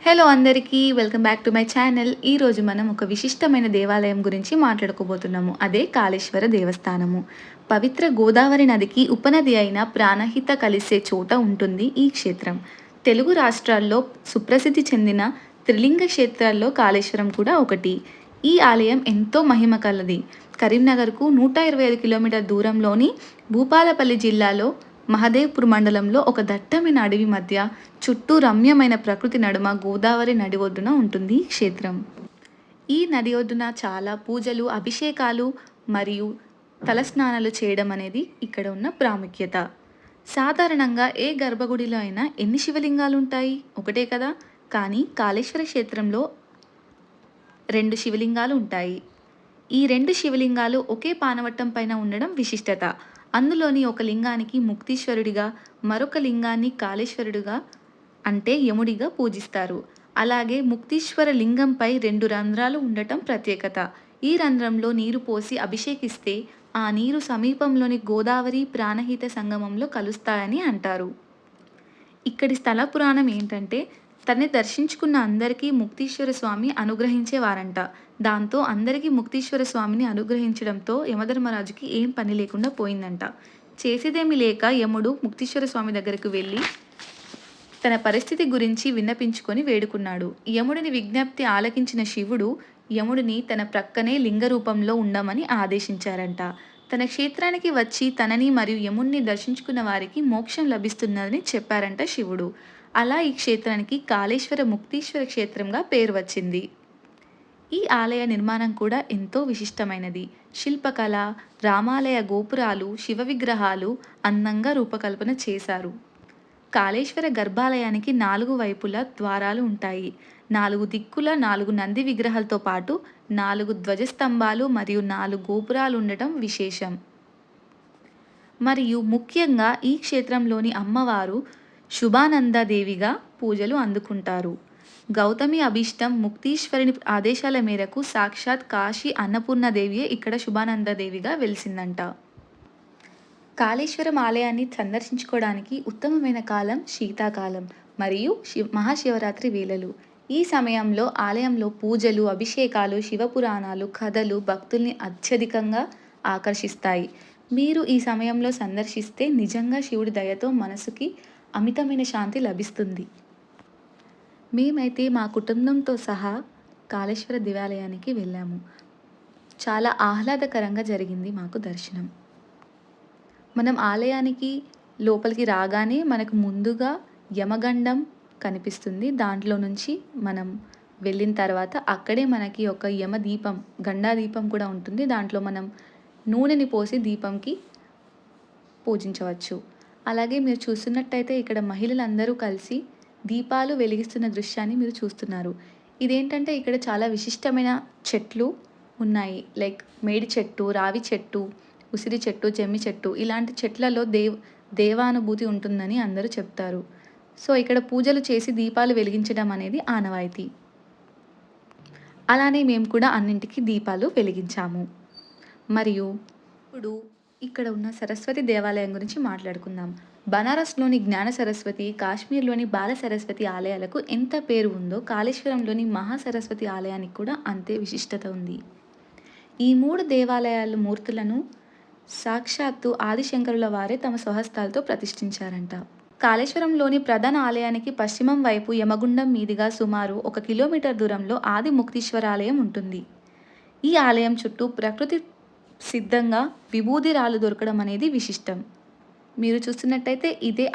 Hello అందరికీ welcome back to my channel. ఈరోజు మనం ఒక విశిష్టమైన దేవాలయం గురించి మాట్లాడుకోబోతున్నాము. అదే కాళేశ్వర దేవస్థానము. పవిత్ర గోదావరి నదికి ఉపనది అయిన ప్రాణహిత కలిసే చోట ఉంటుంది ఈ క్షేత్రం. తెలుగు రాష్ట్రాల్లో సుప్రసిద్ధి చెందిన త్రిలింగ క్షేత్రాల్లో కాళేశ్వరం కూడా ఒకటి. ఈ ఆలయం ఎంతో మహిమ కలది. కరీంనగర్కు 125 కిలోమీటర్ దూరంలోని భూపాలపల్లి జిల్లాలో మహదేవ్పూర్ మండలంలో ఒక దట్టమైన అడవి మధ్య చుట్టూ రమ్యమైన ప్రకృతి నడుమ గోదావరి నడి ఒడ్డున ఉంటుంది ఈ క్షేత్రం. ఈ నది ఒడ్డున చాలా పూజలు, అభిషేకాలు మరియు తలస్నానాలు చేయడం అనేది ఇక్కడ ఉన్న ప్రాముఖ్యత. సాధారణంగా ఏ గర్భగుడిలో అయినా ఎన్ని శివలింగాలు ఉంటాయి? ఒకటే కదా. కానీ కాళేశ్వర క్షేత్రంలో 2 శివలింగాలు ఉంటాయి. ఈ 2 శివలింగాలు ఒకే పానవట్టం పైన ఉండడం విశిష్టత. అందులోని ఒక లింగానికి ముక్తీశ్వరుడిగా, మరొక లింగాన్ని కాళేశ్వరుడిగా అంటే యముడిగా పూజిస్తారు. అలాగే ముక్తీశ్వర లింగంపై 2 రంధ్రాలు ఉండటం ప్రత్యేకత. ఈ రంధ్రంలో నీరు పోసి అభిషేకిస్తే ఆ నీరు సమీపంలోని గోదావరి ప్రాణహిత సంగమంలో కలుస్తాయని అంటారు. ఇక్కడి స్థల పురాణం ఏంటంటే, తనని దర్శించుకున్న అందరికీ ముక్తీశ్వర స్వామి అనుగ్రహించేవారంట. దాంతో అందరికీ ముక్తీశ్వర స్వామిని అనుగ్రహించడంతో యమధర్మరాజుకి ఏం పని లేకుండా పోయిందంట. చేసేదేమీ లేక యముడు ముక్తీశ్వర స్వామి దగ్గరకు వెళ్ళి తన పరిస్థితి గురించి విన్నపించుకొని వేడుకున్నాడు. యముడిని విజ్ఞప్తి ఆలకించిన శివుడు యముడిని తన ప్రక్కనే లింగ రూపంలో ఉండమని ఆదేశించారంట. తన క్షేత్రానికి వచ్చి తనని మరియు యముణ్ణి దర్శించుకున్న వారికి మోక్షం లభిస్తున్నదని చెప్పారంట శివుడు. అలా ఈ క్షేత్రానికి కాళేశ్వర ముక్తీశ్వర క్షేత్రంగా పేరు వచ్చింది. ఈ ఆలయ నిర్మాణం కూడా ఎంతో విశిష్టమైనది. శిల్పకళ, రామాలయ గోపురాలు, శివ విగ్రహాలు అందంగా రూపకల్పన చేశారు. కాళేశ్వర గర్భాలయానికి 4 వైపులా ద్వారాలు ఉంటాయి. 4 దిక్కుల 4 నంది విగ్రహాలతో పాటు 4 ధ్వజస్తంభాలు మరియు 4 గోపురాలు ఉండటం విశేషం. మరియు ముఖ్యంగా ఈ క్షేత్రంలోని అమ్మవారు శుభానందదేవిగా పూజలు అందుకుంటారు. గౌతమి అభీష్టం ముక్తీశ్వరుని ఆదేశాల మేరకు సాక్షాత్ కాశీ అన్నపూర్ణదేవియే ఇక్కడ శుభానందదేవిగా వెలిసిందంట. కాళేశ్వరం ఆలయాన్ని సందర్శించుకోవడానికి ఉత్తమమైన కాలం శీతాకాలం మరియు మహాశివరాత్రి వేళలు. ఈ సమయంలో ఆలయంలో పూజలు, అభిషేకాలు, శివపురాణాలు, కథలు భక్తుల్ని అత్యధికంగా ఆకర్షిస్తాయి. మీరు ఈ సమయంలో సందర్శిస్తే నిజంగా శివుడి దయతో మనసుకి అమితమైన శాంతి లభిస్తుంది. మేమైతే మా కుటుంబంతో సహా కాళేశ్వర దేవాలయానికి వెళ్ళాము. చాలా ఆహ్లాదకరంగా జరిగింది మాకు దర్శనం. మనం ఆలయానికి లోపలికి రాగానే మనకు ముందుగా యమగండం కనిపిస్తుంది. దాంట్లో నుంచి మనం వెళ్ళిన తర్వాత అక్కడే మనకి ఒక యమదీపం, గండాదీపం కూడా ఉంటుంది. దాంట్లో మనం నూనెని పోసి దీపంకి పూజించవచ్చు. అలాగే మీరు చూస్తున్నట్టయితే ఇక్కడ మహిళలందరూ కలిసి దీపాలు వెలిగిస్తున్న దృశ్యాన్ని మీరు చూస్తున్నారు. ఇదేంటంటే ఇక్కడ చాలా విశిష్టమైన చెట్లు ఉన్నాయి. లైక్ మేడి చెట్టు, రావి చెట్టు, ఉసిరి చెట్టు, జమ్మి చెట్టు, ఇలాంటి చెట్లలో దేవానుభూతి ఉంటుందని అందరూ చెప్తారు. సో ఇక్కడ పూజలు చేసి దీపాలు వెలిగించడం అనేది ఆనవాయితీ. అలానే మేము కూడా అన్నింటికి దీపాలు వెలిగించాము. మరియు ఇప్పుడు ఇక్కడ ఉన్న సరస్వతి దేవాలయం గురించి మాట్లాడుకుందాం. బనారస్లోని జ్ఞాన సరస్వతి, కాశ్మీర్లోని బాల సరస్వతి ఆలయాలకు ఎంత పేరు ఉందో కాళేశ్వరంలోని మహాసరస్వతి ఆలయానికి కూడా అంతే విశిష్టత ఉంది. ఈ 3 దేవాలయాల మూర్తులను సాక్షాత్తు ఆదిశంకరుల వారే తమ స్వహస్తాలతో ప్రతిష్ఠించారంట. కాళేశ్వరంలోని ప్రధాన ఆలయానికి పశ్చిమం వైపు యమగుండం మీదుగా సుమారు 1 కిలోమీటర్ దూరంలో ఆది ముక్తీశ్వర ఆలయం ఉంటుంది. ఈ ఆలయం చుట్టూ ప్రకృతి సిద్ధంగా విభూది రాళ్ళు దొరకడం అనేది విశిష్టం. మీరు చూస్తున్నట్టయితే ఇదే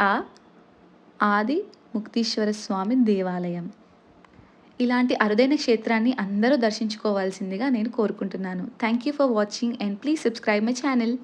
ఆది ముక్తీశ్వర స్వామి దేవాలయం. ఇలాంటి అరుదైన క్షేత్రాన్ని అందరూ దర్శించుకోవాల్సిందిగా నేను కోరుకుంటున్నాను. Thank you for watching and please subscribe my channel.